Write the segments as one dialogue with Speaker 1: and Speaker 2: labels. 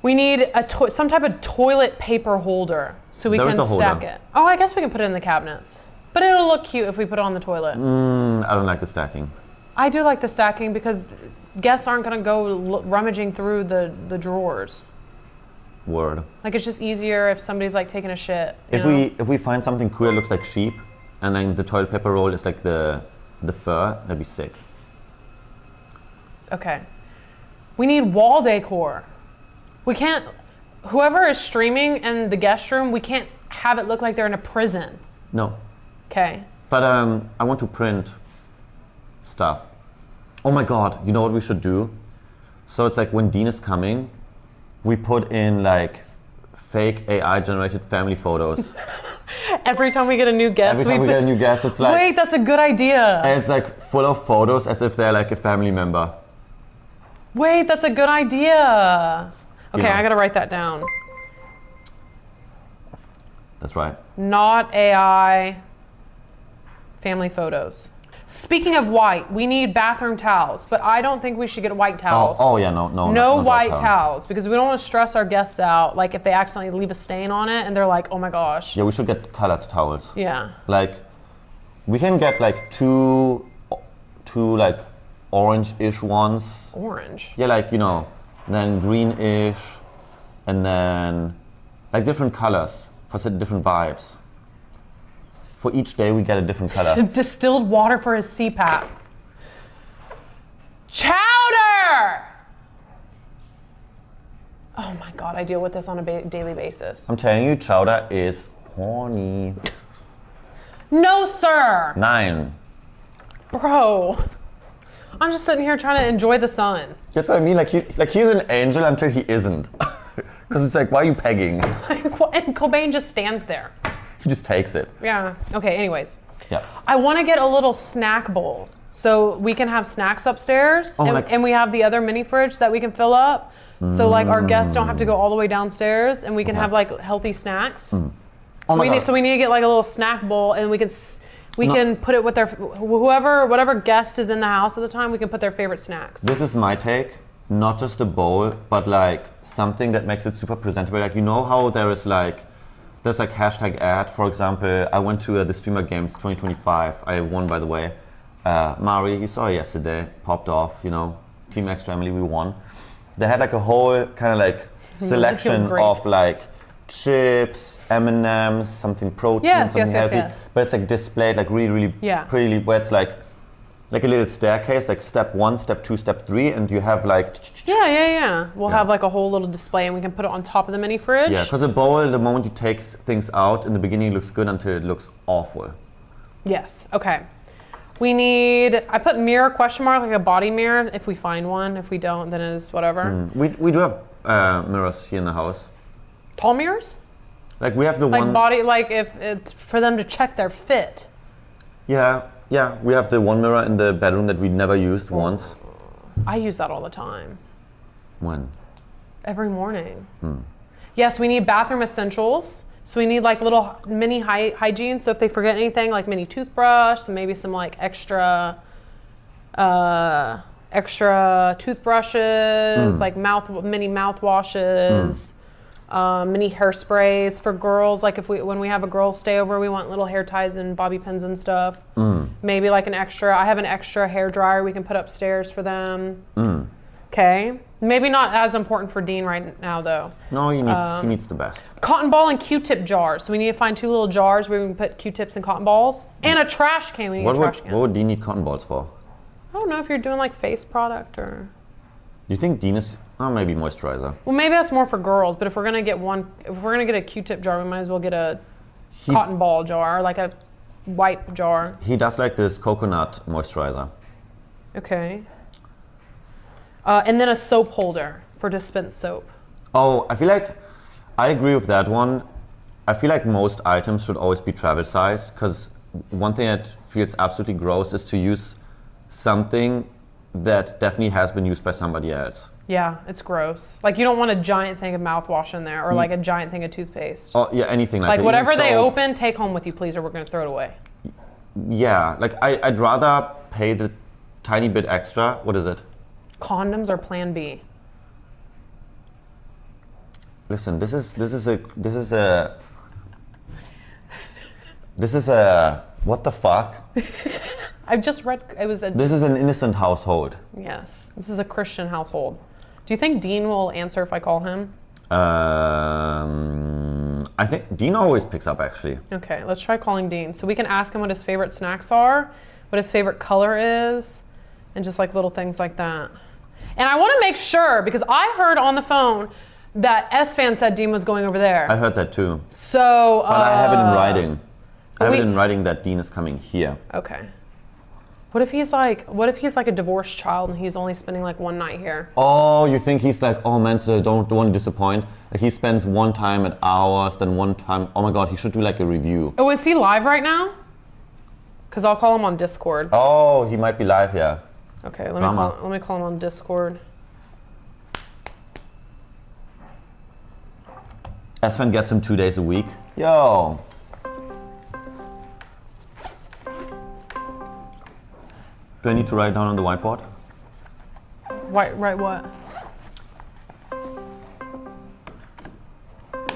Speaker 1: We need some type of toilet paper holder so we can stack it. Oh, I guess we can put it in the cabinets. But it'll look cute if we put it on the toilet.
Speaker 2: I don't like the stacking.
Speaker 1: I do like the stacking because guests aren't going to go rummaging through the drawers.
Speaker 2: Word.
Speaker 1: Like it's just easier if somebody's like taking a shit.
Speaker 2: If we find something cool that looks like sheep, and then the toilet paper roll is like the fur, that'd be sick.
Speaker 1: Okay. We need wall decor. We can't, whoever is streaming in the guest room, we can't have it look like they're in a prison.
Speaker 2: No.
Speaker 1: Okay.
Speaker 2: But I want to print stuff. Oh my God, you know what we should do? So it's like when Dean is coming, we put in like fake AI generated family photos.
Speaker 1: Every time we get a new guest,
Speaker 2: we get a new guest, it's like...
Speaker 1: Wait, that's a good idea.
Speaker 2: And it's like full of photos as if they're like a family member.
Speaker 1: Wait, that's a good idea. Okay, I gotta write that down.
Speaker 2: That's right.
Speaker 1: Not AI family photos. Speaking of white, we need bathroom towels, but I don't think we should get white towels.
Speaker 2: Oh yeah, no.
Speaker 1: No white towels, because we don't want to stress our guests out, like if they accidentally leave a stain on it and they're like, oh my gosh.
Speaker 2: Yeah, we should get colored towels.
Speaker 1: Yeah.
Speaker 2: Like, we can get like two like orange-ish ones.
Speaker 1: Orange?
Speaker 2: Yeah, like, you know, then green-ish, and then like different colors for different vibes. For each day, we get a different color.
Speaker 1: Distilled water for his CPAP. Chowder! Oh my God, I deal with this on a daily basis.
Speaker 2: I'm telling you, chowder is horny.
Speaker 1: No, sir.
Speaker 2: 9.
Speaker 1: Bro, I'm just sitting here trying to enjoy the sun.
Speaker 2: That's what I mean. Like he's an angel until he isn't. Because it's like, why are you pegging?
Speaker 1: And Cobain just stands there.
Speaker 2: He just takes it.
Speaker 1: Yeah. Okay. Anyways.
Speaker 2: Yeah.
Speaker 1: I want to get a little snack bowl so we can have snacks upstairs, and we have the other mini fridge that we can fill up. So like our guests don't have to go all the way downstairs, and we can have like healthy snacks. So we need to get like a little snack bowl, and we can put it with whatever guest is in the house at the time. We can put their favorite snacks.
Speaker 2: This is my take. Not just a bowl, but like something that makes it super presentable. Like, you know how there's like hashtag ad. For example, I went to the Streamer Games 2025. I won, by the way. Mari, you saw it yesterday, popped off, you know, Team Extra Emily, we won. They had like a whole kind of like selection of like chips, M&Ms, something protein, something healthy. Yes. But it's like displayed like really pretty, where it's like a little staircase, like step 1, step 2, step 3, and you have like...
Speaker 1: We'll have like a whole little display, and we can put it on top of the mini fridge.
Speaker 2: Yeah, because a bowl, the moment you take things out, in the beginning it looks good until it looks awful.
Speaker 1: Yes, okay. We need, I put mirror question mark, like a body mirror, if we find one. If we don't, then it is whatever.
Speaker 2: We do have mirrors here in the house.
Speaker 1: Tall mirrors?
Speaker 2: Like we have the
Speaker 1: like
Speaker 2: one...
Speaker 1: body, like if it's for them to check their fit.
Speaker 2: Yeah, we have the one mirror in the bedroom that we never used once.
Speaker 1: I use that all the time.
Speaker 2: When?
Speaker 1: Every morning. Yes, we need bathroom essentials. So we need like little mini hygiene. So if they forget anything, like mini toothbrush, and maybe some like extra toothbrushes, like mini mouthwashes. Mini hairsprays for girls, like when we have a girl stay over, we want little hair ties and bobby pins and stuff. Maybe like I have an extra hair dryer we can put upstairs for them. Okay, maybe not as important for Dean right now though.
Speaker 2: No, he needs the best.
Speaker 1: Cotton ball and Q-tip jars. So we need to find 2 little jars where we can put Q-tips and cotton balls, and a trash can. We need a trash can.
Speaker 2: What would Dean need cotton balls for?
Speaker 1: I don't know if you're doing like face product or...
Speaker 2: You think Dean is... Oh, maybe moisturizer.
Speaker 1: Well, maybe that's more for girls, but if we're gonna get a Q-tip jar, we might as well get a cotton ball jar, like a wipe jar.
Speaker 2: He does like this coconut moisturizer.
Speaker 1: Okay. And then a soap holder for dispensed soap.
Speaker 2: Oh, I feel like I agree with that one. I feel like most items should always be travel size, because one thing that feels absolutely gross is to use something that definitely has been used by somebody else.
Speaker 1: Yeah, it's gross. Like you don't want a giant thing of mouthwash in there, or like a giant thing of toothpaste.
Speaker 2: Oh yeah, anything like that.
Speaker 1: Like whatever they open, take home with you, please, or we're gonna throw it away.
Speaker 2: Yeah, like I'd rather pay the tiny bit extra. What is it?
Speaker 1: Condoms or Plan B?
Speaker 2: Listen, this is a what the fuck?
Speaker 1: I've just read it was a.
Speaker 2: This is an innocent household.
Speaker 1: Yes, this is a Christian household. Do you think Dean will answer if I call him?
Speaker 2: I think Dean always picks up actually.
Speaker 1: Okay, let's try calling Dean. So we can ask him what his favorite snacks are, what his favorite color is, and just like little things like that. And I want to make sure, because I heard on the phone that S-Fan said Dean was going over there.
Speaker 2: I heard that too.
Speaker 1: So,
Speaker 2: but I have it in writing. I have it in writing that Dean is coming here.
Speaker 1: Okay. What if he's like a divorced child and he's only spending like one night here?
Speaker 2: Oh, you think he's like, oh man, so don't want to disappoint. Like he spends one time at ours, then one time. Oh my God, he should do like a review.
Speaker 1: Oh, is he live right now? Because I'll call him on Discord.
Speaker 2: Oh, he might be live, yeah.
Speaker 1: Okay, let me call him on Discord.
Speaker 2: S-Fan gets him 2 days a week. Yo. Do I need to write down on the whiteboard?
Speaker 1: Write what?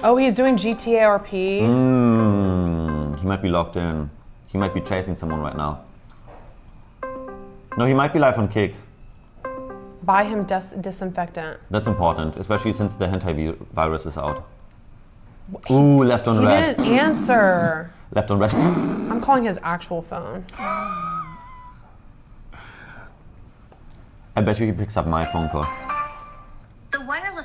Speaker 1: Oh, he's doing GTA RP.
Speaker 2: He might be locked in. He might be chasing someone right now. No, he might be live on Kick.
Speaker 1: Buy him disinfectant.
Speaker 2: That's important, especially since the hentai virus is out. Ooh, left on red.
Speaker 1: He didn't answer.
Speaker 2: Left on red.
Speaker 1: I'm calling his actual phone.
Speaker 2: I bet you he picks up my phone call.
Speaker 3: The wireless.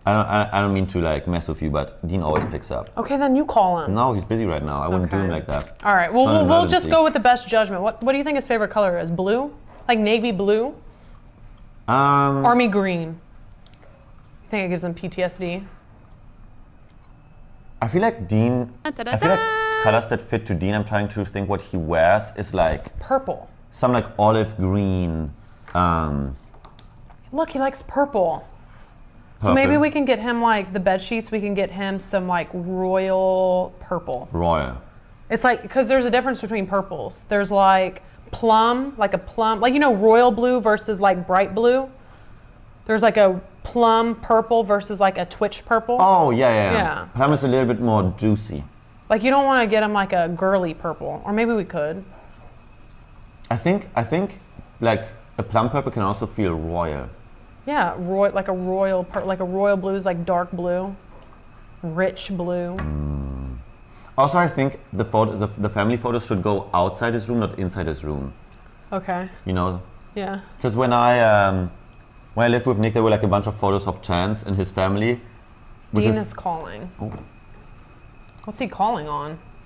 Speaker 2: I don't mean to like mess with you, but Dean always picks up.
Speaker 1: Okay, then you call him.
Speaker 2: No, he's busy right now. I wouldn't do him like that.
Speaker 1: All right, well, we'll just go with the best judgment. What do you think his favorite color is? Blue? Like navy blue? Army green. You think it gives him PTSD?
Speaker 2: I feel like Dean. I feel like colors that fit to Dean. I'm trying to think what he wears is like
Speaker 1: purple.
Speaker 2: Some like olive green.
Speaker 1: Look, he likes purple. So maybe we can get him like the bed sheets. We can get him some like royal purple.
Speaker 2: Royal.
Speaker 1: It's like because there's a difference between purples. There's like plum, like you know, royal blue versus like bright blue. There's like a plum purple versus like a twitch purple.
Speaker 2: Oh yeah. Plum is a little bit more juicy.
Speaker 1: Like you don't want to get him like a girly purple, or maybe we could.
Speaker 2: I think like a plum purple can also feel royal.
Speaker 1: Yeah, like a royal blue is like dark blue, rich blue.
Speaker 2: Also, I think the family photos should go outside his room, not inside his room.
Speaker 1: Okay.
Speaker 2: You know.
Speaker 1: Yeah.
Speaker 2: Because when I lived with Nick, there were like a bunch of photos of Chance and his family.
Speaker 1: Dean is calling.
Speaker 2: Oh.
Speaker 1: What's he calling on?